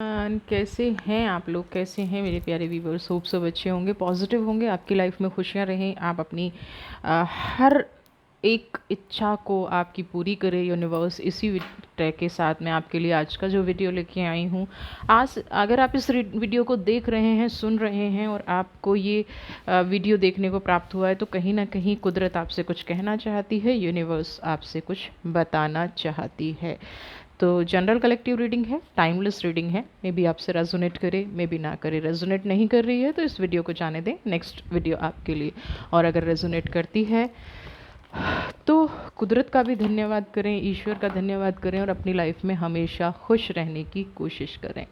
कैसे हैं आप लोग? कैसे हैं मेरे प्यारे व्यूवर्स? होप सब अच्छे होंगे, पॉजिटिव होंगे, आपकी लाइफ में खुशियां रहें, आप अपनी हर एक इच्छा को आपकी पूरी करे यूनिवर्स। इसी विषय के साथ मैं आपके लिए आज का जो वीडियो लेके आई हूँ, आज अगर आप इस वीडियो को देख रहे हैं, सुन रहे हैं और आपको ये वीडियो देखने को प्राप्त हुआ है, तो कहीं ना कहीं कुदरत आपसे कुछ कहना चाहती है, यूनिवर्स आपसे कुछ बताना चाहती है। तो जनरल कलेक्टिव रीडिंग है, टाइमलेस रीडिंग है। मे बी आपसे रेजोनेट करे, मे बी ना करे। रेजोनेट नहीं कर रही है तो इस वीडियो को जाने दें, नेक्स्ट वीडियो आपके लिए। और अगर रेजोनेट करती है तो कुदरत का भी धन्यवाद करें, ईश्वर का धन्यवाद करें और अपनी लाइफ में हमेशा खुश रहने की कोशिश करें।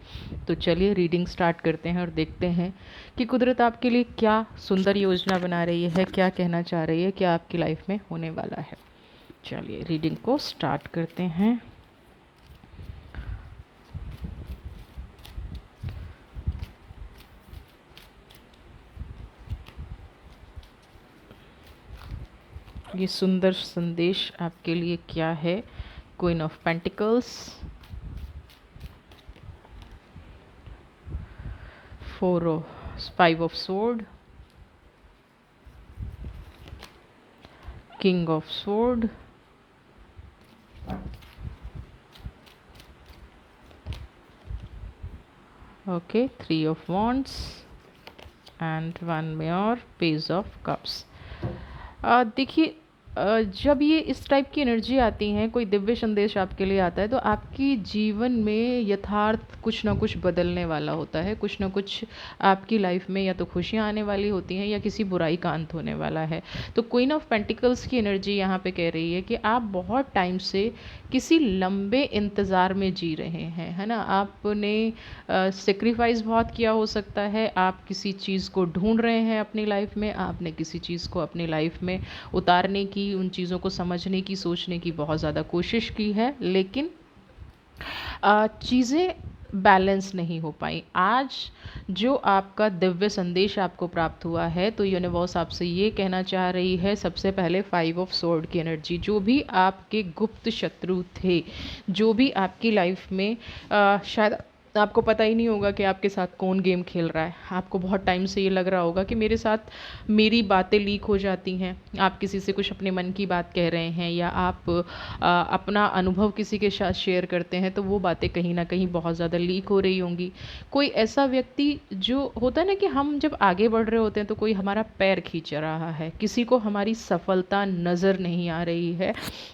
तो चलिए रीडिंग स्टार्ट करते हैं और देखते हैं कि कुदरत आपके लिए क्या सुंदर योजना बना रही है, क्या कहना चाह रही है, क्या आपकी लाइफ में होने वाला है। चलिए रीडिंग को स्टार्ट करते हैं। ये सुंदर संदेश आपके लिए क्या है? Queen of pentacles, 5 of sword, king of sword, okay, 3 of wands and 1 में और पेज ऑफ कप्स। देखिए, जब ये इस टाइप की एनर्जी आती हैं, कोई दिव्य संदेश आपके लिए आता है, तो आपकी जीवन में यथार्थ कुछ ना कुछ बदलने वाला होता है। कुछ ना कुछ आपकी लाइफ में या तो खुशियाँ आने वाली होती हैं या किसी बुराई का अंत होने वाला है। तो क्वीन ऑफ पेंटिकल्स की एनर्जी यहाँ पे कह रही है कि आप बहुत टाइम से किसी लंबे इंतज़ार में जी रहे हैं, है ना। आपने सेक्रीफाइस बहुत किया हो सकता है, आप किसी चीज़ को ढूंढ रहे हैं अपनी लाइफ में, आपने किसी चीज़ को अपनी लाइफ में उतारने की, उन चीज़ों को समझने की, सोचने की बहुत ज़्यादा कोशिश की है, लेकिन चीज़ें बैलेंस नहीं हो पाई। आज जो आपका दिव्य संदेश आपको प्राप्त हुआ है, तो यूनिवर्स आपसे ये कहना चाह रही है, सबसे पहले 5 ऑफ स्वॉर्ड की एनर्जी, जो भी आपके गुप्त शत्रु थे, जो भी आपकी लाइफ में शायद आपको पता ही नहीं होगा कि आपके साथ कौन गेम खेल रहा है। आपको बहुत टाइम से ये लग रहा होगा कि मेरे साथ मेरी बातें लीक हो जाती हैं। आप किसी से कुछ अपने मन की बात कह रहे हैं या आप अपना अनुभव किसी के साथ शेयर करते हैं, तो वो बातें कहीं ना कहीं बहुत ज़्यादा लीक हो रही होंगी। कोई ऐसा व्यक्ति जो होता है ना कि हम जब आगे बढ़ रहे होते हैं तो कोई हमारा पैर खींच रहा है, किसी को हमारी सफलता नज़र नहीं आ रही है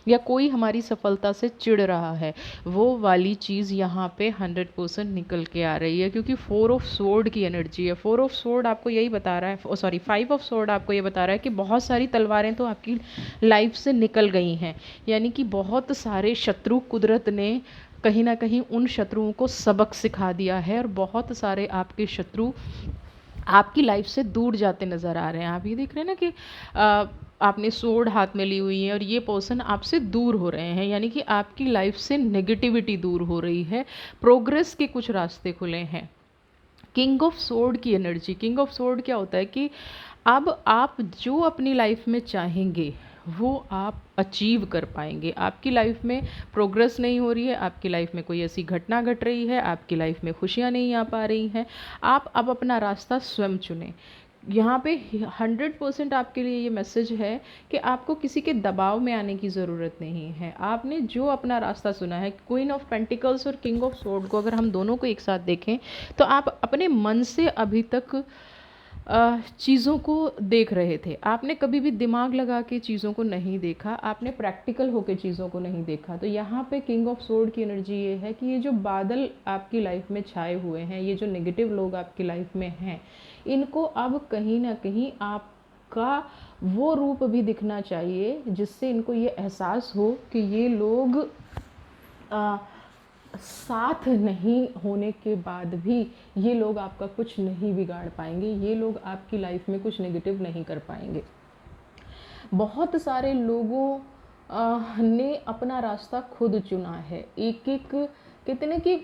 या कोई हमारी सफलता से चिढ़ रहा है, वो वाली चीज़ यहाँ पे 100% निकल के आ रही है। क्योंकि 4 ऑफ स्वॉर्ड की एनर्जी है। 4 ऑफ स्वॉर्ड आपको यही बता रहा है, सॉरी 5 ऑफ स्वॉर्ड आपको ये बता रहा है कि बहुत सारी तलवारें तो आपकी लाइफ से निकल गई हैं। यानी कि बहुत सारे शत्रु कुदरत ने कहीं ना कहीं उन शत्रुओं को सबक सिखा दिया है और बहुत सारे आपके शत्रु आपकी लाइफ से दूर जाते नज़र आ रहे हैं। आप ये देख रहे हैं ना कि आपने सोर्ड हाथ में ली हुई है और ये पर्सन आपसे दूर हो रहे हैं, यानी कि आपकी लाइफ से नेगेटिविटी दूर हो रही है, प्रोग्रेस के कुछ रास्ते खुले हैं। किंग ऑफ सोर्ड की एनर्जी, किंग ऑफ सोर्ड क्या होता है कि अब आप जो अपनी लाइफ में चाहेंगे वो आप अचीव कर पाएंगे। आपकी लाइफ में प्रोग्रेस नहीं हो रही है, आपकी लाइफ में कोई ऐसी घटना घट रही है, आपकी लाइफ में खुशियाँ नहीं आ पा रही हैं, आप अब अपना रास्ता स्वयं चुनें। यहाँ पे 100% आपके लिए ये मैसेज है कि आपको किसी के दबाव में आने की ज़रूरत नहीं है। आपने जो अपना रास्ता चुना है, क्वीन ऑफ पेंटिकल्स और किंग ऑफ स्वॉर्ड को अगर हम दोनों को एक साथ देखें, तो आप अपने मन से अभी तक चीज़ों को देख रहे थे। आपने कभी भी दिमाग लगा के चीज़ों को नहीं देखा, आपने प्रैक्टिकल होकर चीज़ों को नहीं देखा। तो यहाँ पे किंग ऑफ स्वॉर्ड की एनर्जी ये है कि ये जो बादल आपकी लाइफ में छाए हुए हैं, ये जो नेगेटिव लोग आपकी लाइफ में हैं, इनको अब कहीं ना कहीं आपका वो रूप भी दिखना चाहिए जिससे इनको ये एहसास हो कि ये लोग साथ नहीं होने के बाद भी ये लोग आपका कुछ नहीं बिगाड़ पाएंगे, ये लोग आपकी लाइफ में कुछ नेगेटिव नहीं कर पाएंगे। बहुत सारे लोगों ने अपना रास्ता खुद चुना है। एक एक कितने की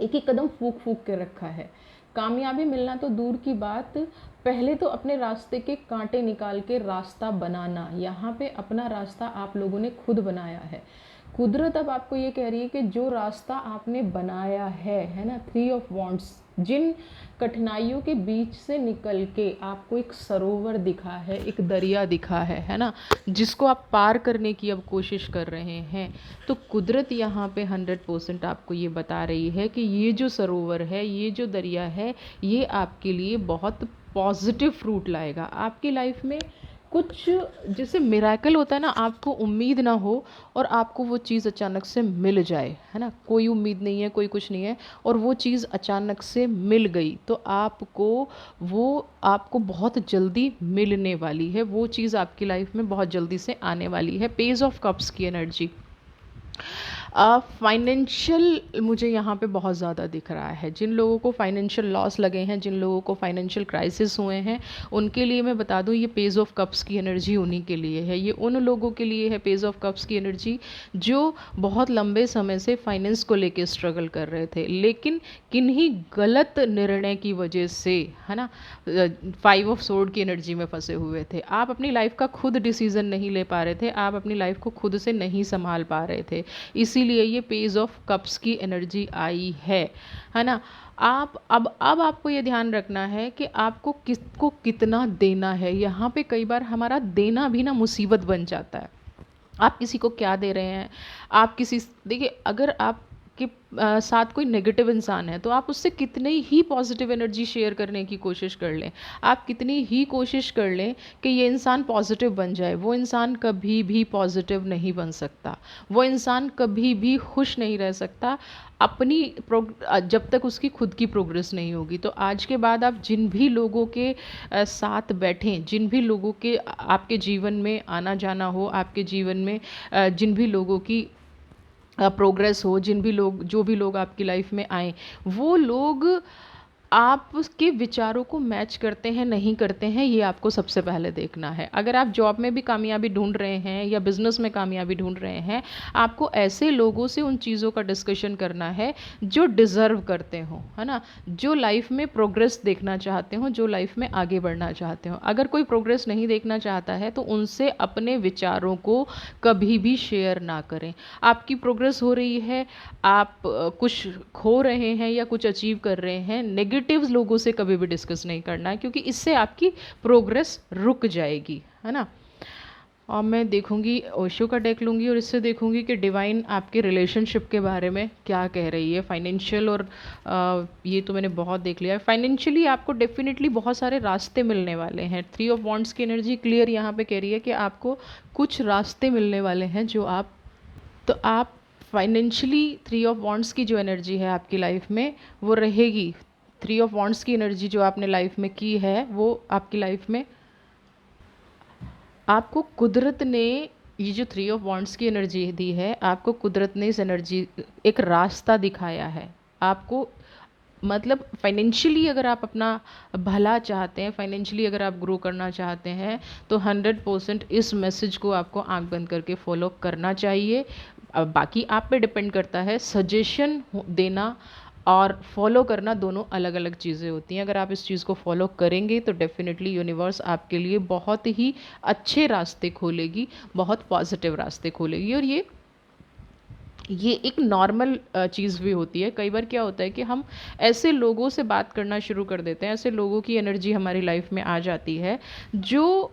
एक एक कदम फूक फूक के रखा है। कामयाबी मिलना तो दूर की बात, पहले तो अपने रास्ते के कांटे निकाल के रास्ता बनाना। यहाँ पे अपना रास्ता आप लोगों ने खुद बनाया है। कुदरत अब आपको ये कह रही है कि जो रास्ता आपने बनाया है ना, 3 ऑफ वॉन्ड्स, जिन कठिनाइयों के बीच से निकल के आपको एक सरोवर दिखा है, एक दरिया दिखा है ना, जिसको आप पार करने की अब कोशिश कर रहे हैं, तो कुदरत यहाँ पे 100% आपको ये बता रही है कि ये जो सरोवर है, ये जो दरिया है, ये आपके लिए बहुत पॉजिटिव फ्रूट लाएगा आपकी लाइफ में। कुछ जैसे मिराकल होता है ना, आपको उम्मीद ना हो और आपको वो चीज़ अचानक से मिल जाए, है ना, कोई उम्मीद नहीं है, कोई कुछ नहीं है, और वो चीज़ अचानक से मिल गई, तो आपको बहुत जल्दी मिलने वाली है, वो चीज़ आपकी लाइफ में बहुत जल्दी से आने वाली है। पेज ऑफ कप्स की एनर्जी, फाइनेंशियल मुझे यहाँ पे बहुत ज़्यादा दिख रहा है। जिन लोगों को फाइनेंशियल लॉस लगे हैं, जिन लोगों को फाइनेंशियल क्राइसिस हुए हैं, उनके लिए मैं बता दूँ, ये पेज ऑफ कप्स की एनर्जी उन्हीं के लिए है। ये उन लोगों के लिए है पेज ऑफ कप्स की एनर्जी जो बहुत लंबे समय से फाइनेंस को लेके स्ट्रगल कर रहे थे, लेकिन किन्हीं गलत निर्णय की वजह से, है ना, 5 ऑफ सोर्ड की एनर्जी में फंसे हुए थे। आप अपनी लाइफ का खुद डिसीज़न नहीं ले पा रहे थे, आप अपनी लाइफ को खुद से नहीं संभाल पा रहे थे, इसीलिए ये पेज ऑफ कप्स की एनर्जी आई है ना। आप अब आपको ये ध्यान रखना है कि आपको किसको कितना देना है। यहाँ पे कई बार हमारा देना भी ना मुसीबत बन जाता है। आप किसी को क्या दे रहे हैं, आप किसी, देखिए, अगर आप के साथ कोई नेगेटिव इंसान है तो आप उससे कितनी ही पॉजिटिव एनर्जी शेयर करने की कोशिश कर लें, आप कितनी ही कोशिश कर लें कि ये इंसान पॉजिटिव बन जाए, वो इंसान कभी भी पॉजिटिव नहीं बन सकता, वो इंसान कभी भी खुश नहीं रह सकता अपनी जब तक उसकी खुद की प्रोग्रेस नहीं होगी। तो आज के बाद आप जिन भी लोगों के साथ बैठें, जिन भी लोगों के आपके जीवन में आना जाना हो, आपके जीवन में जिन भी लोगों की प्रोग्रेस हो, जिन भी लोग, जो भी लोग आपकी लाइफ में आए, वो लोग आपके विचारों को मैच करते हैं नहीं करते हैं, ये आपको सबसे पहले देखना है। अगर आप जॉब में भी कामयाबी ढूंढ रहे हैं या बिजनेस में कामयाबी ढूंढ रहे हैं, आपको ऐसे लोगों से उन चीज़ों का डिस्कशन करना है जो डिज़र्व करते हो, है ना, जो लाइफ में प्रोग्रेस देखना चाहते हो, जो लाइफ में आगे बढ़ना चाहते हो। अगर कोई प्रोग्रेस नहीं देखना चाहता है तो उनसे अपने विचारों को कभी भी शेयर ना करें। आपकी प्रोग्रेस हो रही है, आप कुछ खो रहे हैं या कुछ अचीव कर रहे हैं, नेगेटिव लोगों से कभी भी डिस्कस नहीं करना है, क्योंकि इससे आपकी प्रोग्रेस रुक जाएगी, है ना। और मैं देखूंगी, ओशो का डेक लूँगी और इससे देखूंगी कि डिवाइन आपके रिलेशनशिप के बारे में क्या कह रही है, फाइनेंशियल और ये तो मैंने बहुत देख लिया है। फाइनेंशियली आपको डेफिनेटली बहुत सारे रास्ते मिलने वाले हैं। 3 ऑफ वॉन्ड्स की एनर्जी क्लियर यहाँ पे कह रही है कि आपको कुछ रास्ते मिलने वाले हैं जो आप फाइनेंशियली 3 ऑफ वॉन्ड्स की जो एनर्जी है आपकी लाइफ में वो रहेगी। 3 ऑफ वॉन्ड्स की एनर्जी जो आपने लाइफ में की है वो आपकी लाइफ में, आपको कुदरत ने ये जो 3 ऑफ वॉन्ड्स की एनर्जी दी है, आपको कुदरत ने इस एनर्जी एक रास्ता दिखाया है आपको। मतलब फाइनेंशियली अगर आप अपना भला चाहते हैं, फाइनेंशियली अगर आप ग्रो करना चाहते हैं, तो 100% इस मैसेज को आपको आंख बंद करके फॉलो करना चाहिए। अब बाकी आप पे डिपेंड करता है। सजेशन देना और फॉलो करना दोनों अलग अलग चीज़ें होती हैं। अगर आप इस चीज़ को फॉलो करेंगे तो डेफिनेटली यूनिवर्स आपके लिए बहुत ही अच्छे रास्ते खोलेगी, बहुत पॉजिटिव रास्ते खोलेगी। और ये एक नॉर्मल चीज़ भी होती है। कई बार क्या होता है कि हम ऐसे लोगों से बात करना शुरू कर देते हैं, ऐसे लोगों की एनर्जी हमारी लाइफ में आ जाती है जो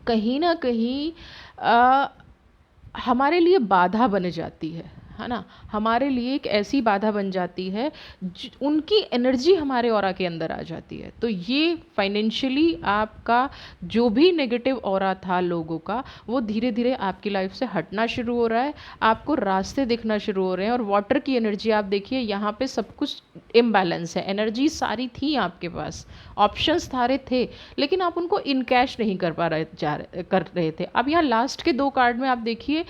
कहीं ना कहीं हमारे लिए बाधा बन जाती है ना, हमारे लिए एक ऐसी बाधा बन जाती है, उनकी एनर्जी हमारे ऑरा के अंदर आ जाती है। तो ये फाइनेंशियली आपका जो भी नेगेटिव ऑरा था लोगों का, वो धीरे धीरे आपकी लाइफ से हटना शुरू हो रहा है, आपको रास्ते दिखना शुरू हो रहे हैं। और वाटर की एनर्जी आप देखिए, यहाँ पे सब कुछ इम्बैलेंस है, एनर्जी सारी थी आपके पास, ऑप्शंस सारे थे, लेकिन आप उनको इनकैश नहीं कर रहे थे। अब यहाँ लास्ट के 2 कार्ड में आप देखिए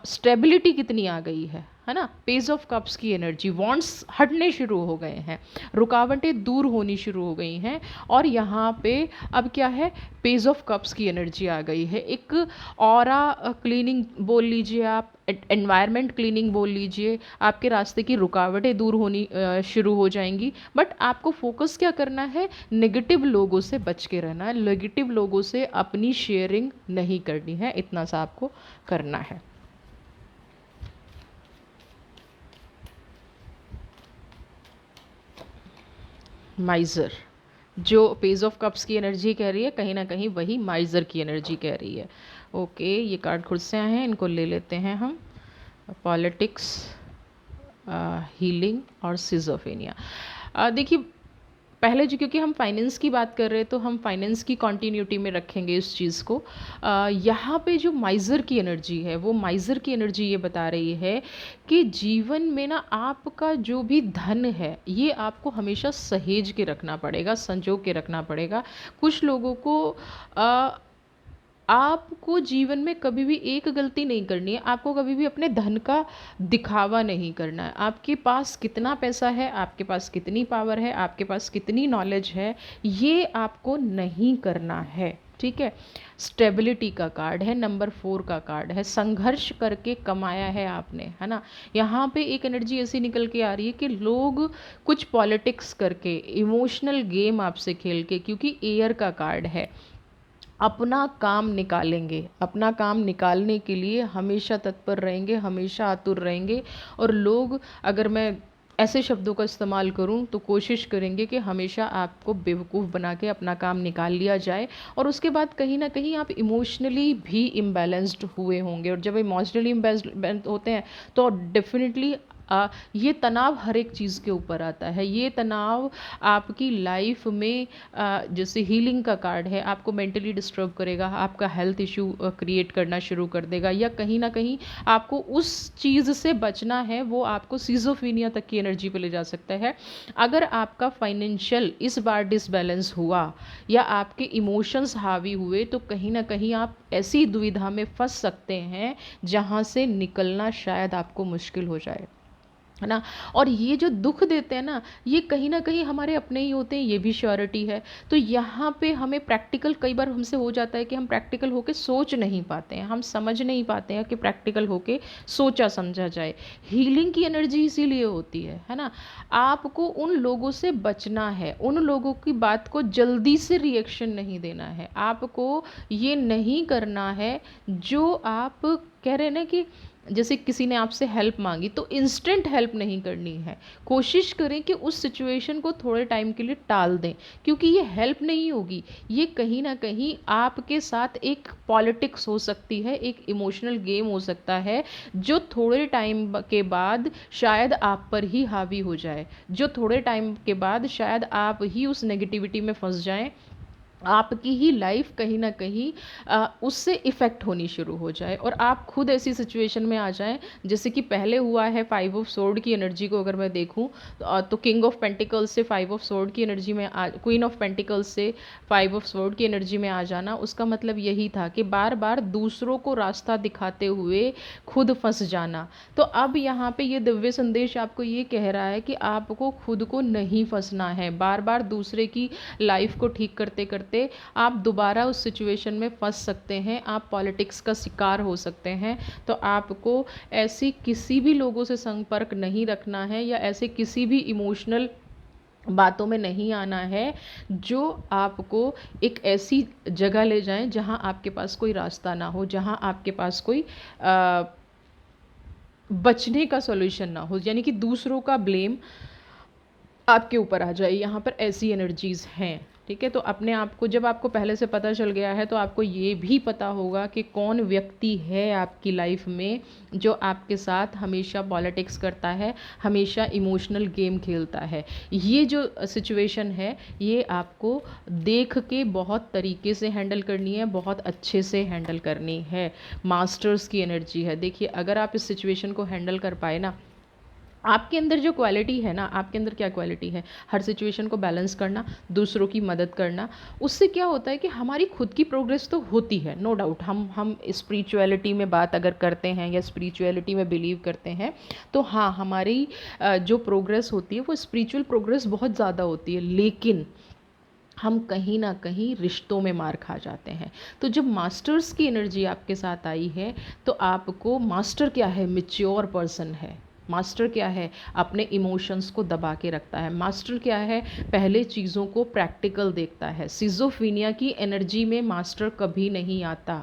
स्टेबिलिटी कितनी आ गई है ना। पेज ऑफ कप्स की एनर्जी, वॉन्ट्स हटने शुरू हो गए हैं, रुकावटें दूर होनी शुरू हो गई हैं, और यहाँ पे अब क्या है, पेज ऑफ कप्स की एनर्जी आ गई है। एक ऑरा क्लीनिंग बोल लीजिए, आप एनवायरनमेंट क्लीनिंग बोल लीजिए, आपके रास्ते की रुकावटें दूर होनी शुरू हो जाएंगी। बट आपको फोकस क्या करना है, नेगेटिव लोगों से बच के रहना है, नेगेटिव लोगों से अपनी शेयरिंग नहीं करनी है, इतना सा आपको करना है। माइज़र, जो पेज ऑफ कप्स की एनर्जी कह रही है कहीं ना कहीं वही माइज़र की एनर्जी कह रही है। ओके, ये कार्ड खुद से आए हैं, इनको ले लेते हैं हम। पॉलिटिक्स, हीलिंग और सिजोफेनिया। देखिए, पहले जो, क्योंकि हम फाइनेंस की बात कर रहे हैं तो हम फाइनेंस की कॉन्टीन्यूटी में रखेंगे इस चीज़ को। यहाँ पे जो माइज़र की एनर्जी है, वो माइज़र की एनर्जी ये बता रही है कि जीवन में ना आपका जो भी धन है ये आपको हमेशा सहेज के रखना पड़ेगा, संजो के रखना पड़ेगा। कुछ लोगों को आपको जीवन में कभी भी एक गलती नहीं करनी है, आपको कभी भी अपने धन का दिखावा नहीं करना है। आपके पास कितना पैसा है, आपके पास कितनी पावर है, आपके पास कितनी नॉलेज है, ये आपको नहीं करना है, ठीक है। स्टेबिलिटी का कार्ड है, नंबर 4 का कार्ड है, संघर्ष करके कमाया है आपने, है ना। यहाँ पे एक एनर्जी ऐसी निकल के आ रही है कि लोग कुछ पॉलिटिक्स करके, इमोशनल गेम आपसे खेल के, क्योंकि एयर का कार्ड है, अपना काम निकालेंगे, अपना काम निकालने के लिए हमेशा तत्पर रहेंगे, हमेशा आतुर रहेंगे। और लोग, अगर मैं ऐसे शब्दों का इस्तेमाल करूं तो कोशिश करेंगे कि हमेशा आपको बेवकूफ़ बना के अपना काम निकाल लिया जाए। और उसके बाद कहीं ना कहीं आप इमोशनली भी इम्बैलेंस्ड हुए होंगे, और जब इमोशनली इम्बैलेंस्ड होते हैं तो डेफिनेटली ये तनाव हर एक चीज़ के ऊपर आता है। ये तनाव आपकी लाइफ में, जैसे हीलिंग का कार्ड है, आपको मेंटली डिस्टर्ब करेगा, आपका हेल्थ इशू क्रिएट करना शुरू कर देगा, या कहीं ना कहीं आपको उस चीज़ से बचना है, वो आपको सिजोफीनिया तक की एनर्जी पे ले जा सकता है। अगर आपका फाइनेंशियल इस बार डिसबैलेंस हुआ या आपके इमोशंस हावी हुए तो कहीं ना कहीं आप ऐसी दुविधा में फंस सकते हैं जहाँ से निकलना शायद आपको मुश्किल हो जाए, है ना। और ये जो दुख देते हैं ना, ये कहीं ना कहीं हमारे अपने ही होते हैं, ये भी श्योरिटी है। तो यहाँ पे हमें प्रैक्टिकल, कई बार हमसे हो जाता है कि हम प्रैक्टिकल होके सोच नहीं पाते हैं, हम समझ नहीं पाते हैं कि प्रैक्टिकल होके सोचा समझा जाए। हीलिंग की एनर्जी इसीलिए होती है ना। आपको उन लोगों से बचना है, उन लोगों की बात को जल्दी से रिएक्शन नहीं देना है, आपको ये नहीं करना है जो आप कह रहे हैं ना, कि जैसे किसी ने आपसे हेल्प मांगी तो इंस्टेंट हेल्प नहीं करनी है। कोशिश करें कि उस सिचुएशन को थोड़े टाइम के लिए टाल दें, क्योंकि ये हेल्प नहीं होगी, ये कहीं ना कहीं आपके साथ एक पॉलिटिक्स हो सकती है, एक इमोशनल गेम हो सकता है, जो थोड़े टाइम के बाद शायद आप पर ही हावी हो जाए, जो थोड़े टाइम के बाद शायद आप ही उस नेगेटिविटी में फंस जाएं, आपकी ही लाइफ कहीं ना कहीं उससे इफ़ेक्ट होनी शुरू हो जाए, और आप खुद ऐसी सिचुएशन में आ जाएं जैसे कि पहले हुआ है। 5 ऑफ सोर्ड की एनर्जी को अगर मैं देखूं तो किंग ऑफ पेंटिकल्स से 5 ऑफ सोर्ड की एनर्जी में क्वीन ऑफ पेंटिकल्स से 5 ऑफ सोर्ड की एनर्जी में आ जाना, उसका मतलब यही था कि बार बार दूसरों को रास्ता दिखाते हुए खुद फंस जाना। तो अब यहाँ पे ये दिव्य संदेश आपको ये कह रहा है कि आपको खुद को नहीं फंसना है, बार बार दूसरे की लाइफ को ठीक करते करते आप दोबारा उस सिचुएशन में फंस सकते हैं, आप पॉलिटिक्स का शिकार हो सकते हैं। तो आपको ऐसी किसी भी लोगों से संपर्क नहीं रखना है, या ऐसे किसी भी इमोशनल बातों में नहीं आना है जो आपको एक ऐसी जगह ले जाएं जहां आपके पास कोई रास्ता ना हो, जहां आपके पास कोई बचने का सॉल्यूशन ना हो, यानी कि दूसरों का ब्लेम आपके ऊपर आ जाए। यहाँ पर ऐसी एनर्जीज़ हैं, ठीक है। तो अपने आप को, जब आपको पहले से पता चल गया है तो आपको ये भी पता होगा कि कौन व्यक्ति है आपकी लाइफ में जो आपके साथ हमेशा पॉलिटिक्स करता है, हमेशा इमोशनल गेम खेलता है। ये जो सिचुएशन है ये आपको देख के बहुत तरीके से हैंडल करनी है, बहुत अच्छे से हैंडल करनी है। मास्टर्स की एनर्जी है। देखिए, अगर आप इस सिचुएशन को हैंडल कर पाए ना, आपके अंदर जो क्वालिटी है ना, आपके अंदर क्या क्वालिटी है, हर सिचुएशन को बैलेंस करना, दूसरों की मदद करना। उससे क्या होता है कि हमारी खुद की प्रोग्रेस तो होती है, नो डाउट। हम स्पिरिचुअलिटी में बात अगर करते हैं या स्पिरिचुअलिटी में बिलीव करते हैं तो हाँ, हमारी जो प्रोग्रेस होती है वो स्पिरिचुअल प्रोग्रेस बहुत ज़्यादा होती है, लेकिन हम कहीं ना कहीं रिश्तों में मार खा जाते हैं। तो जब मास्टर्स की एनर्जी आपके साथ आई है तो आपको, मास्टर क्या है, मैच्योर पर्सन है। मास्टर क्या है, अपने इमोशंस को दबा के रखता है। मास्टर क्या है, पहले चीज़ों को प्रैक्टिकल देखता है। सिजोफीनिया की एनर्जी में मास्टर कभी नहीं आता।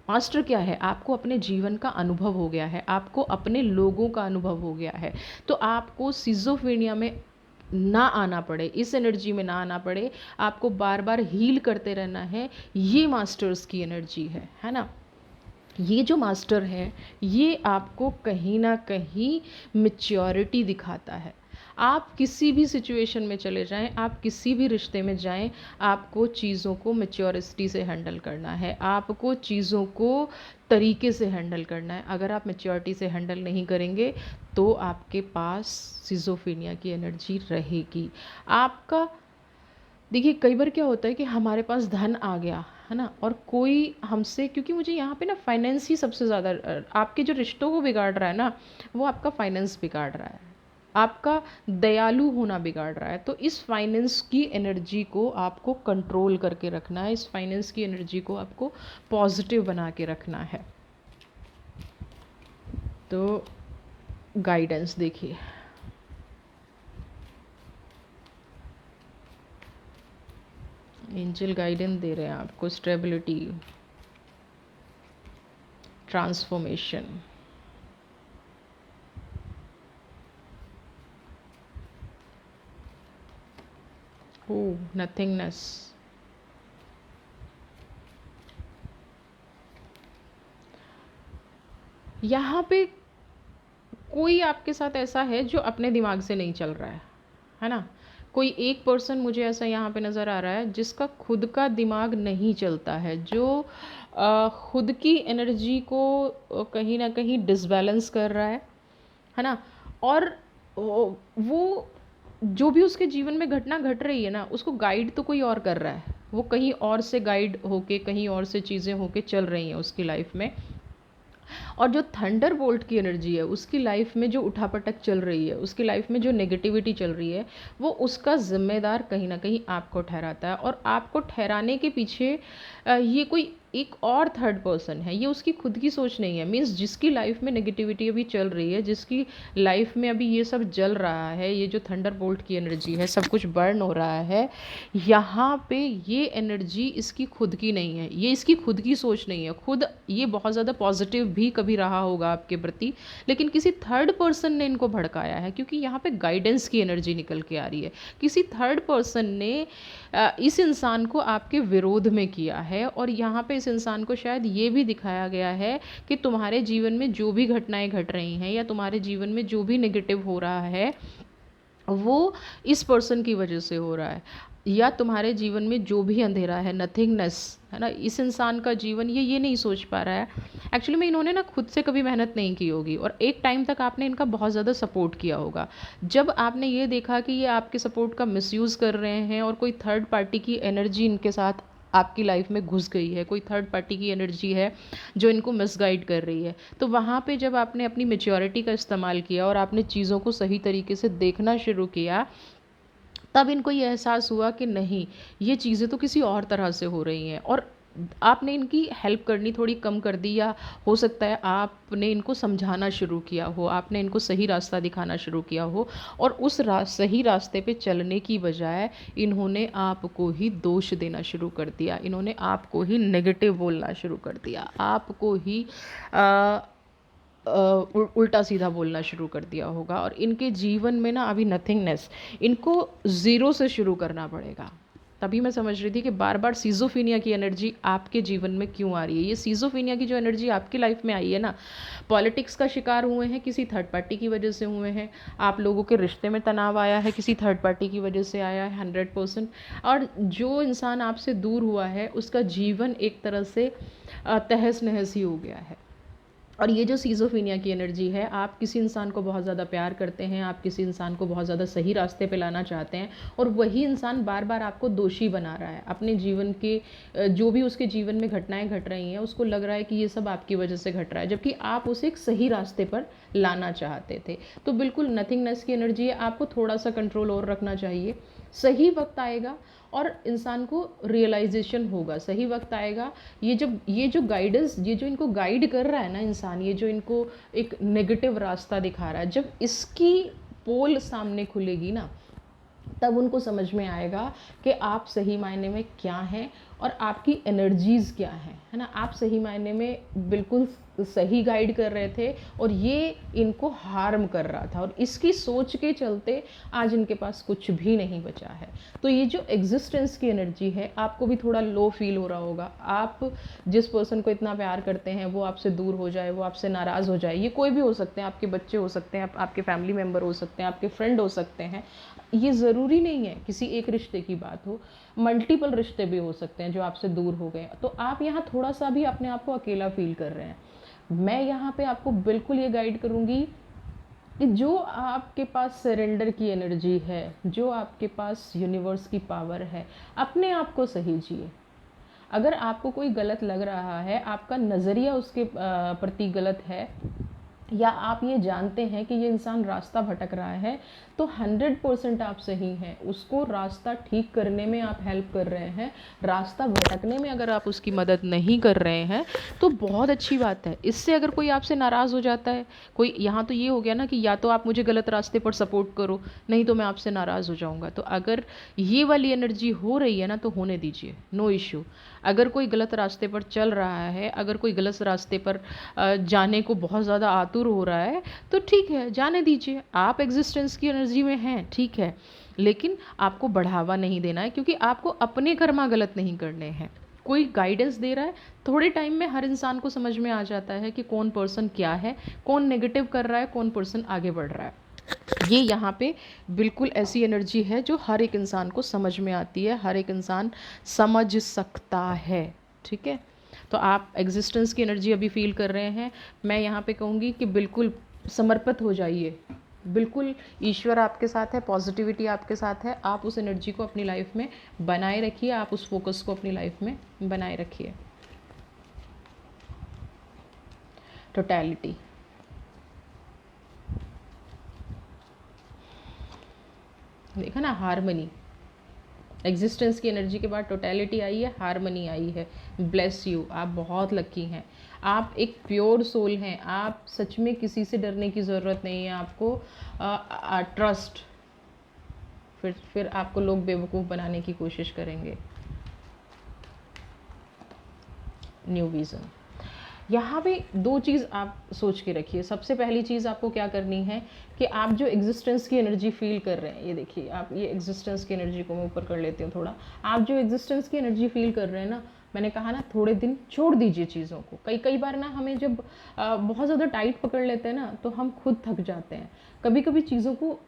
मास्टर क्या है, आपको अपने जीवन का अनुभव हो गया है, आपको अपने लोगों का अनुभव हो गया है, तो आपको सिजोफीनिया में ना आना पड़े, इस एनर्जी में ना आना पड़े, आपको बार बार हील करते रहना है, ये मास्टर्स की एनर्जी है ना। ये जो मास्टर है ये आपको कहीं ना कहीं मैच्योरिटी दिखाता है। आप किसी भी सिचुएशन में चले जाएं, आप किसी भी रिश्ते में जाएं, आपको चीज़ों को मैच्योरिटी से हैंडल करना है, आपको चीज़ों को तरीके से हैंडल करना है। अगर आप मैच्योरिटी से हैंडल नहीं करेंगे तो आपके पास सिजोफ्रेनिया की एनर्जी रहेगी। आपका देखिए कई बार क्या होता है कि हमारे पास धन आ गया है ना, और कोई हमसे, क्योंकि मुझे यहाँ पे ना फाइनेंस ही सबसे ज़्यादा आपके जो रिश्तों को बिगाड़ रहा है ना, वो आपका फाइनेंस बिगाड़ रहा है, आपका दयालु होना बिगाड़ रहा है। तो इस फाइनेंस की एनर्जी को आपको कंट्रोल करके रखना है, इस फाइनेंस की एनर्जी को आपको पॉजिटिव बना के रखना है। तो गाइडेंस देखिए, एंजल गाइडेंस दे रहे हैं आपको स्टेबिलिटी, ट्रांसफॉर्मेशन, ओ नथिंगनेस। यहाँ पे कोई आपके साथ ऐसा है जो अपने दिमाग से नहीं चल रहा है ना। कोई एक पर्सन मुझे ऐसा यहाँ पे नज़र आ रहा है जिसका खुद का दिमाग नहीं चलता है, जो खुद की एनर्जी को कहीं ना कहीं डिसबैलेंस कर रहा है ना। और वो जो भी उसके जीवन में घटना घट रही है ना, उसको गाइड तो कोई और कर रहा है, वो कहीं और से गाइड होके, कहीं और से चीज़ें होके चल रही हैं उसकी लाइफ में। और जो थंडर बोल्ट की एनर्जी है, उसकी लाइफ में जो उठापटक चल रही है, उसकी लाइफ में जो नेगेटिविटी चल रही है, वो उसका ज़िम्मेदार कहीं ना कहीं आपको ठहराता है। और आपको ठहराने के पीछे ये कोई एक और थर्ड पर्सन है, ये उसकी खुद की सोच नहीं है। मीन्स जिसकी लाइफ में नेगेटिविटी अभी चल रही है, जिसकी लाइफ में अभी ये सब जल रहा है, ये जो थंडर बोल्ट की एनर्जी है, सब कुछ बर्न हो रहा है, यहाँ पे ये एनर्जी इसकी खुद की नहीं है, ये इसकी खुद की सोच नहीं है। खुद ये बहुत ज़्यादा पॉजिटिव भी कभी रहा होगा आपके प्रति, लेकिन किसी थर्ड पर्सन ने इनको भड़काया है, क्योंकि यहाँ पे गाइडेंस की एनर्जी निकल के आ रही है। किसी थर्ड पर्सन ने इस इंसान को आपके विरोध में किया है, और यहाँ पे इस इंसान को शायद ये भी दिखाया गया है कि तुम्हारे जीवन में जो भी घटनाएं घट रही हैं, या तुम्हारे जीवन में जो भी नेगेटिव हो रहा है, वो इस पर्सन की वजह से हो रहा है। या तुम्हारे जीवन में जो भी अंधेरा है, नथिंगनेस है ना, इस इंसान का जीवन ये नहीं सोच पा रहा है एक्चुअली में, इन्होंने ना खुद से कभी मेहनत नहीं की होगी, और एक टाइम तक आपने इनका बहुत ज़्यादा सपोर्ट किया होगा। जब आपने ये देखा कि ये आपके सपोर्ट का मिसयूज़ कर रहे हैं, और कोई थर्ड पार्टी की एनर्जी इनके साथ आपकी लाइफ में घुस गई है, कोई थर्ड पार्टी की एनर्जी है जो इनको मिसगाइड कर रही है, तो वहाँ पे जब आपने अपनी मेच्योरिटी का इस्तेमाल किया और आपने चीज़ों को सही तरीके से देखना शुरू किया, तब इनको ये एहसास हुआ कि नहीं, ये चीज़ें तो किसी और तरह से हो रही हैं, और आपने इनकी हेल्प करनी थोड़ी कम कर दी, या हो सकता है आपने इनको समझाना शुरू किया हो, आपने इनको सही रास्ता दिखाना शुरू किया हो, और उस सही रास्ते पे चलने की बजाय इन्होंने आपको ही दोष देना शुरू कर दिया, इन्होंने आपको ही नेगेटिव बोलना शुरू कर दिया, आपको ही उल्टा सीधा बोलना शुरू कर दिया होगा। और इनके जीवन में ना अभी नथिंगनेस, इनको ज़ीरो से शुरू करना पड़ेगा। तभी मैं समझ रही थी कि बार बार सीजोफीनिया की एनर्जी आपके जीवन में क्यों आ रही है। ये सीजोफीनिया की जो एनर्जी आपकी लाइफ में आई है ना, पॉलिटिक्स का शिकार हुए हैं, किसी थर्ड पार्टी की वजह से हुए हैं, आप लोगों के रिश्ते में तनाव आया है, किसी थर्ड पार्टी की वजह से आया है 100%। और जो इंसान आपसे दूर हुआ है उसका जीवन एक तरह से तहस नहस ही हो गया है। और ये जो सीजोफीनिया की एनर्जी है, आप किसी इंसान को बहुत ज़्यादा प्यार करते हैं, आप किसी इंसान को बहुत ज़्यादा सही रास्ते पे लाना चाहते हैं, और वही इंसान बार बार आपको दोषी बना रहा है अपने जीवन के, जो भी उसके जीवन में घटनाएं घट रही हैं उसको लग रहा है कि ये सब आपकी वजह से घट रहा है, जबकि आप उसे एक सही रास्ते पर लाना चाहते थे। तो बिल्कुल नथिंगनेस की एनर्जी है, आपको थोड़ा सा कंट्रोल और रखना चाहिए। सही वक्त आएगा और इंसान को रियलाइजेशन होगा, सही वक्त आएगा। ये जो गाइडेंस, ये जो इनको गाइड कर रहा है ना इंसान, ये जो इनको एक नेगेटिव रास्ता दिखा रहा है, जब इसकी पोल सामने खुलेगी ना, तब उनको समझ में आएगा कि आप सही मायने में क्या हैं और आपकी एनर्जीज़ क्या हैं, है ना। आप सही मायने में बिल्कुल सही गाइड कर रहे थे और ये इनको हार्म कर रहा था, और इसकी सोच के चलते आज इनके पास कुछ भी नहीं बचा है। तो ये जो एग्जिस्टेंस की एनर्जी है, आपको भी थोड़ा लो फील हो रहा होगा। आप जिस पर्सन को इतना प्यार करते हैं वो आपसे दूर हो जाए, वो आपसे नाराज़ हो जाए, ये कोई भी हो सकते हैं, आपके बच्चे हो सकते हैं, आपके फैमिली मेम्बर हो सकते हैं, आपके फ्रेंड हो सकते हैं। ये ज़रूरी नहीं है किसी एक रिश्ते की बात हो, मल्टीपल रिश्ते भी हो सकते हैं जो आपसे दूर हो गए। तो आप यहाँ थोड़ा सा भी अपने आप को अकेला फील कर रहे हैं, मैं यहाँ पे आपको बिल्कुल ये गाइड करूँगी कि जो आपके पास सरेंडर की एनर्जी है, जो आपके पास यूनिवर्स की पावर है, अपने आप को सही जिए। अगर आपको कोई गलत लग रहा है, आपका नज़रिया उसके प्रति गलत है, या आप ये जानते हैं कि ये इंसान रास्ता भटक रहा है, तो 100% आप सही हैं। उसको रास्ता ठीक करने में आप हेल्प कर रहे हैं, रास्ता भटकने में अगर आप उसकी मदद नहीं कर रहे हैं तो बहुत अच्छी बात है। इससे अगर कोई आपसे नाराज़ हो जाता है, कोई, यहाँ तो ये हो गया ना कि या तो आप मुझे गलत रास्ते पर सपोर्ट करो, नहीं तो मैं आपसे नाराज़ हो जाऊँगा। तो अगर ये वाली एनर्जी हो रही है ना, तो होने दीजिए, नो इश्यू। अगर कोई गलत रास्ते पर चल रहा है, अगर कोई गलत रास्ते पर जाने को बहुत ज़्यादा आतुर हो रहा है, तो ठीक है, जाने दीजिए। आप एग्जिस्टेंस की एनर्जी में हैं, ठीक है, लेकिन आपको बढ़ावा नहीं देना है, क्योंकि आपको अपने कर्मा गलत नहीं करने हैं। कोई गाइडेंस दे रहा है, थोड़े टाइम में हर इंसान को समझ में आ जाता है कि कौन पर्सन क्या है, कौन नेगेटिव कर रहा है, कौन पर्सन आगे बढ़ रहा है। ये यहाँ पे बिल्कुल ऐसी एनर्जी है जो हर एक इंसान को समझ में आती है, हर एक इंसान समझ सकता है, ठीक है। तो आप एग्जिस्टेंस की एनर्जी अभी फील कर रहे हैं, मैं यहाँ पे कहूँगी कि बिल्कुल समर्पित हो जाइए, बिल्कुल ईश्वर आपके साथ है, पॉजिटिविटी आपके साथ है। आप उस एनर्जी को अपनी लाइफ में बनाए रखिए, आप उस फोकस को अपनी लाइफ में बनाए रखिए। टोटैलिटी, देखा ना, हारमनी, एग्जिस्टेंस की एनर्जी के बाद टोटैलिटी आई है, हारमनी आई है। ब्लेस यू, आप बहुत लकी हैं, आप एक प्योर सोल हैं, आप सच में किसी से डरने की ज़रूरत नहीं है आपको। ट्रस्ट, फिर आपको लोग बेवकूफ़ बनाने की कोशिश करेंगे। न्यू विज़न, यहाँ पे दो चीज़ आप सोच के रखिए। सबसे पहली चीज़ आपको क्या करनी है कि आप जो एग्जिस्टेंस की एनर्जी फील कर रहे हैं, ये देखिए, आप ये एग्जिस्टेंस की एनर्जी को मैं ऊपर कर लेती हूँ थोड़ा। आप जो एग्जिस्टेंस की एनर्जी फील कर रहे हैं ना, मैंने कहा ना, थोड़े दिन छोड़ दीजिए चीज़ों को। कई बार ना हमें जब बहुत ज़्यादा टाइट पकड़ लेते हैं ना, तो हम खुद थक जाते हैं। कभी कभी चीज़ों को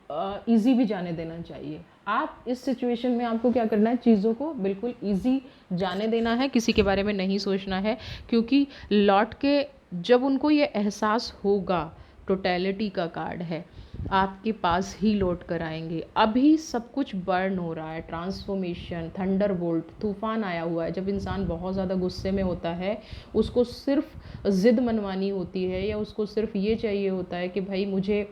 ईजी भी जाने देना चाहिए। आप इस सिचुएशन में आपको क्या करना है, चीज़ों को बिल्कुल ईजी जाने देना है, किसी के बारे में नहीं सोचना है, क्योंकि लौट के जब उनको ये एहसास होगा, टोटैलिटी का कार्ड है, आपके पास ही लौट कर आएंगे। अभी सब कुछ बर्न हो रहा है, ट्रांसफॉर्मेशन, थंडरबोल्ट, तूफान आया हुआ है। जब इंसान बहुत ज़्यादा गुस्से में होता है, उसको सिर्फ ज़िद मनवानी होती है, या उसको सिर्फ ये चाहिए होता है कि भाई मुझे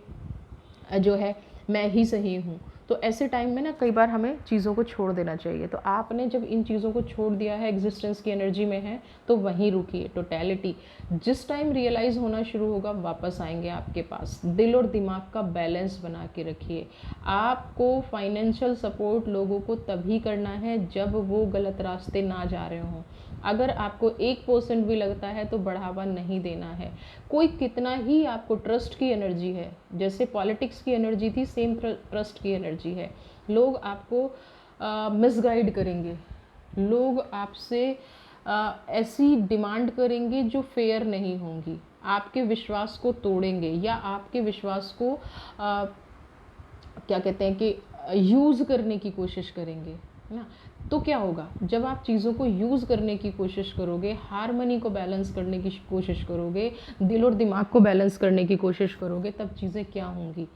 जो है मैं ही सही हूँ। तो ऐसे टाइम में ना कई बार हमें चीज़ों को छोड़ देना चाहिए। तो आपने जब इन चीज़ों को छोड़ दिया है, एग्जिस्टेंस की एनर्जी में है, तो वहीं रुकिए। टोटैलिटी, जिस टाइम रियलाइज़ होना शुरू होगा, वापस आएंगे आपके पास। दिल और दिमाग का बैलेंस बना के रखिए। आपको फाइनेंशियल सपोर्ट लोगों को तभी करना है जब वो गलत रास्ते ना जा रहे हों। अगर आपको 1% भी लगता है तो बढ़ावा नहीं देना है। कोई कितना ही आपको, ट्रस्ट की एनर्जी है, जैसे पॉलिटिक्स की एनर्जी थी, सेम ट्रस्ट की एनर्जी है। लोग आपको मिसगाइड करेंगे, लोग आपसे ऐसी डिमांड करेंगे जो फेयर नहीं होंगी, आपके विश्वास को तोड़ेंगे, या आपके विश्वास को क्या कहते हैं कि यूज़ करने की कोशिश करेंगे, है ना। तो क्या होगा, जब आप चीज़ों को यूज़ करने की कोशिश करोगे, हारमनी को बैलेंस करने की कोशिश करोगे, दिल और दिमाग को बैलेंस करने की कोशिश करोगे, तब चीज़ें क्या होंगी,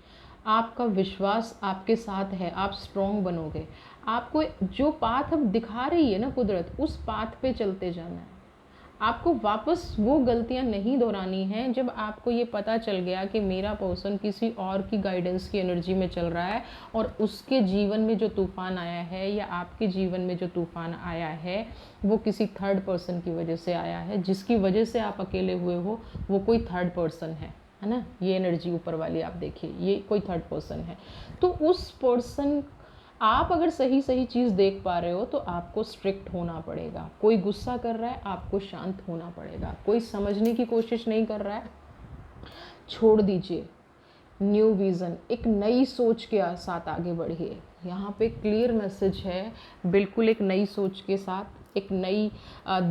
आपका विश्वास आपके साथ है, आप स्ट्रॉन्ग बनोगे। आपको जो पाथ अब दिखा रही है ना कुदरत, उस पाथ पे चलते जाना है। आपको वापस वो गलतियां नहीं दोहरानी हैं। जब आपको ये पता चल गया कि मेरा पर्सन किसी और की गाइडेंस की एनर्जी में चल रहा है, और उसके जीवन में जो तूफान आया है, या आपके जीवन में जो तूफान आया है, वो किसी थर्ड पर्सन की वजह से आया है, जिसकी वजह से आप अकेले हुए हो, वो कोई थर्ड पर्सन है ना। ये एनर्जी ऊपर वाली आप देखिए, ये कोई थर्ड पर्सन है। तो उस पर्सन आप अगर सही सही चीज़ देख पा रहे हो तो आपको स्ट्रिक्ट होना पड़ेगा। कोई गुस्सा कर रहा है, आपको शांत होना पड़ेगा। कोई समझने की कोशिश नहीं कर रहा है, छोड़ दीजिए। न्यू विज़न, एक नई सोच के साथ आगे बढ़िए। यहाँ पे क्लियर मैसेज है, बिल्कुल एक नई सोच के साथ, एक नई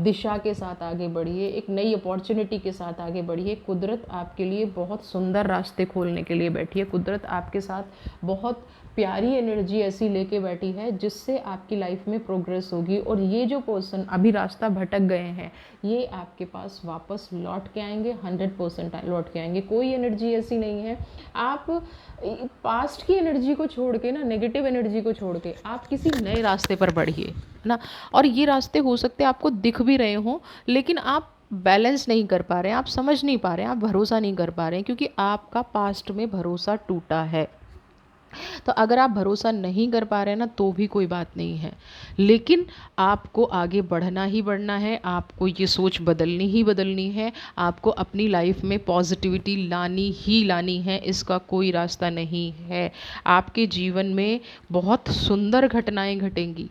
दिशा के साथ आगे बढ़िए, एक नई अपॉर्चुनिटी के साथ आगे बढ़िए। कुदरत आपके लिए बहुत सुंदर रास्ते खोलने के लिए बैठी है। कुदरत आपके साथ बहुत प्यारी एनर्जी ऐसी लेके बैठी है जिससे आपकी लाइफ में प्रोग्रेस होगी। और ये जो पर्सन अभी रास्ता भटक गए हैं, ये आपके पास वापस लौट के आएंगे, 100% लौट के आएंगे। कोई एनर्जी ऐसी नहीं है। आप पास्ट की एनर्जी को छोड़ के ना, नेगेटिव एनर्जी को छोड़ के आप किसी नए रास्ते पर बढ़िए, है ना। और ये रास्ते हो सकते हैं आपको दिख भी रहे हों, लेकिन आप बैलेंस नहीं कर पा रहे हैं, आप समझ नहीं पा रहे हैं, आप भरोसा नहीं कर पा रहे हैं, क्योंकि आपका पास्ट में भरोसा टूटा है। तो अगर आप भरोसा नहीं कर पा रहे हैं ना, तो भी कोई बात नहीं है, लेकिन आपको आगे बढ़ना ही बढ़ना है। आपको ये सोच बदलनी ही बदलनी है। आपको अपनी लाइफ में पॉजिटिविटी लानी ही लानी है, इसका कोई रास्ता नहीं है। आपके जीवन में बहुत सुंदर घटनाएं घटेंगी,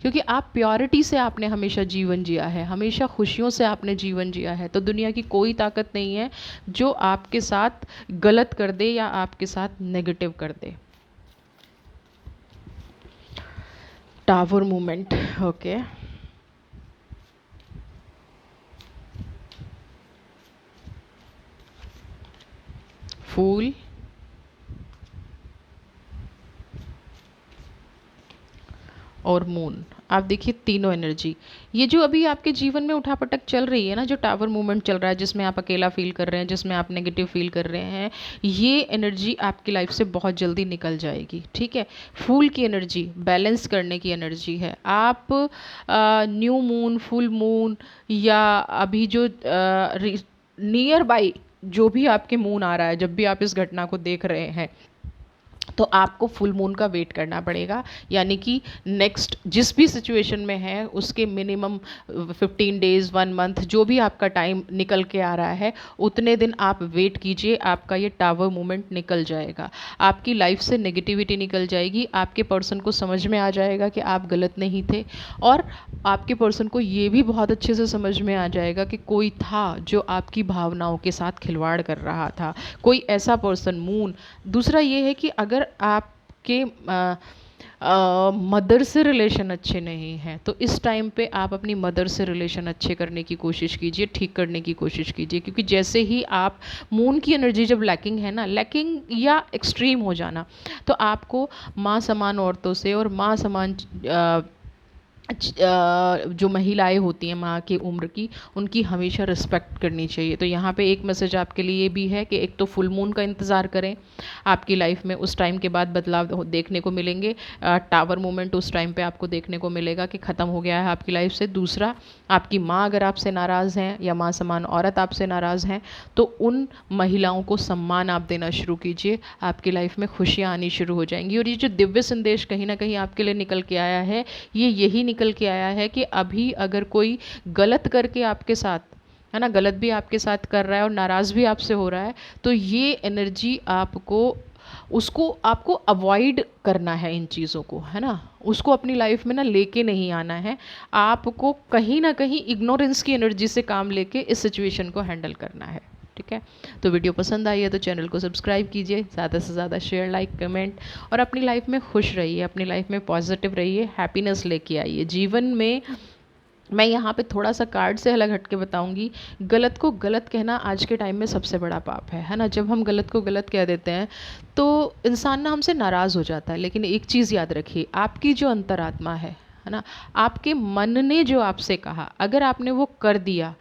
क्योंकि आप प्योरिटी से आपने हमेशा जीवन जिया है, हमेशा खुशियों से आपने जीवन जिया है। तो दुनिया की कोई ताकत नहीं है जो आपके साथ गलत कर दे या आपके साथ नेगेटिव कर दे। Tower movement, okay. फूल और मून, आप देखिए तीनों एनर्जी, ये जो अभी आपके जीवन में उठापटक चल रही है ना, जो टावर मूवमेंट चल रहा है, जिसमें आप अकेला फील कर रहे हैं, जिसमें आप नेगेटिव फील कर रहे हैं, ये एनर्जी आपकी लाइफ से बहुत जल्दी निकल जाएगी, ठीक है। फूल की एनर्जी बैलेंस करने की एनर्जी है। आप न्यू मून, फुल मून, या अभी जो नियर बाई जो भी आपके मून आ रहा है, जब भी आप इस घटना को देख रहे हैं, तो आपको फुल मून का वेट करना पड़ेगा। यानी कि नेक्स्ट जिस भी सिचुएशन में है उसके मिनिमम 15 डेज़, 1 मंथ, जो भी आपका टाइम निकल के आ रहा है, उतने दिन आप वेट कीजिए। आपका ये टावर मूवमेंट निकल जाएगा, आपकी लाइफ से नेगेटिविटी निकल जाएगी। आपके पर्सन को समझ में आ जाएगा कि आप गलत नहीं थे, और आपके पर्सन को ये भी बहुत अच्छे से समझ में आ जाएगा कि कोई था जो आपकी भावनाओं के साथ खिलवाड़ कर रहा था, कोई ऐसा पर्सन, मून। दूसरा ये है कि अगर आपके मदर से रिलेशन अच्छे नहीं हैं, तो इस टाइम पे आप अपनी मदर से रिलेशन अच्छे करने की कोशिश कीजिए, ठीक करने की कोशिश कीजिए। क्योंकि जैसे ही आप मून की एनर्जी जब लैकिंग है ना, लैकिंग या एक्सट्रीम हो जाना, तो आपको माँ समान औरतों से और माँ समान जो महिलाएं होती हैं माँ की उम्र की, उनकी हमेशा रिस्पेक्ट करनी चाहिए। तो यहाँ पे एक मैसेज आपके लिए भी है कि एक तो फुल मून का इंतज़ार करें, आपकी लाइफ में उस टाइम के बाद बदलाव देखने को मिलेंगे। टावर मूवमेंट उस टाइम पे आपको देखने को मिलेगा कि ख़त्म हो गया है आपकी लाइफ से। दूसरा, आपकी माँ अगर आपसे नाराज़ हैं या माँ समान औरत आपसे नाराज़ हैं, तो उन महिलाओं को सम्मान आप देना शुरू कीजिए, आपकी लाइफ में खुशियाँ आनी शुरू हो जाएंगी। और ये जो दिव्य संदेश कहीं ना कहीं आपके लिए निकल के आया है, ये यही निकल के आया है कि अभी अगर कोई गलत करके आपके साथ, है ना, गलत भी आपके साथ कर रहा है और नाराज़ भी आपसे हो रहा है, तो ये एनर्जी आपको अवॉइड करना है इन चीज़ों को, है ना, उसको अपनी लाइफ में ना लेके नहीं आना है। आपको कहीं ना कहीं इग्नोरेंस की एनर्जी से काम लेके इस सिचुएशन को हैंडल करना है, ठीक है। तो वीडियो पसंद आई है तो चैनल को सब्सक्राइब कीजिए, ज़्यादा से ज़्यादा शेयर, लाइक, कमेंट, और अपनी लाइफ में खुश रहिए, अपनी लाइफ में पॉजिटिव रहिए, हैप्पीनेस लेके आइए जीवन में। मैं यहाँ पे थोड़ा सा कार्ड से अलग हट के बताऊँगी, गलत को गलत कहना आज के टाइम में सबसे बड़ा पाप है ना। जब हम गलत को गलत कह देते हैं तो इंसान ना हमसे नाराज़ हो जाता है। लेकिन एक चीज़ याद रखिए, आपकी जो अंतरात्मा है ना, आपके मन ने जो आपसे कहा, अगर आपने वो कर दिया,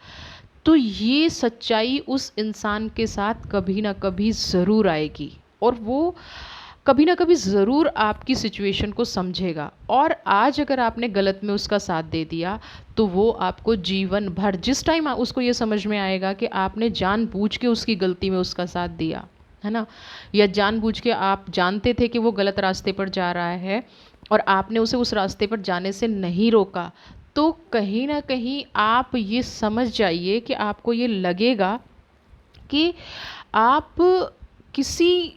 तो ये सच्चाई उस इंसान के साथ कभी ना कभी ज़रूर आएगी, और वो कभी ना कभी ज़रूर आपकी सिचुएशन को समझेगा। और आज अगर आपने गलत में उसका साथ दे दिया, तो वो आपको जीवन भर, जिस टाइम उसको ये समझ में आएगा कि आपने जानबूझ के उसकी गलती में उसका साथ दिया, है ना, या जानबूझ के आप जानते थे कि वो गलत रास्ते पर जा रहा है और आपने उसे उस रास्ते पर जाने से नहीं रोका, तो कहीं ना कहीं आप ये समझ जाइए कि आपको ये लगेगा कि आप किसी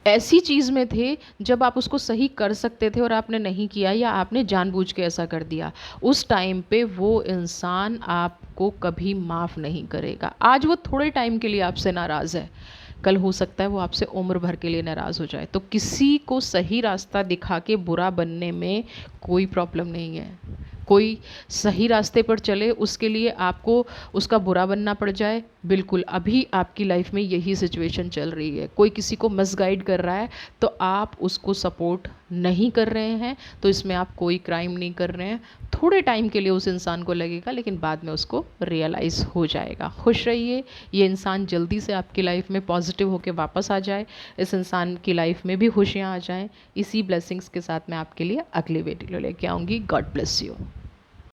ऐसी चीज़ में थे जब आप उसको सही कर सकते थे और आपने नहीं किया, या आपने जानबूझ के ऐसा कर दिया, उस टाइम पे वो इंसान आपको कभी माफ़ नहीं करेगा। आज वो थोड़े टाइम के लिए आपसे नाराज़ है, कल हो सकता है वो आपसे उम्र भर के लिए नाराज़ हो जाए। तो किसी को सही रास्ता दिखा के बुरा बनने में कोई प्रॉब्लम नहीं है। कोई सही रास्ते पर चले, उसके लिए आपको उसका बुरा बनना पड़ जाए, बिल्कुल। अभी आपकी लाइफ में यही सिचुएशन चल रही है। कोई किसी को मिसगाइड कर रहा है तो आप उसको सपोर्ट नहीं कर रहे हैं, तो इसमें आप कोई क्राइम नहीं कर रहे हैं। थोड़े टाइम के लिए उस इंसान को लगेगा, लेकिन बाद में उसको रियलाइज़ हो जाएगा। खुश रहिए, ये इंसान जल्दी से आपकी लाइफ में पॉजिटिव होकर वापस आ जाए, इस इंसान की लाइफ में भी खुशियाँ आ जाएँ। इसी ब्लेसिंग्स के साथ मैं आपके लिए अगली वीडियो लेके आऊँगी। God bless you.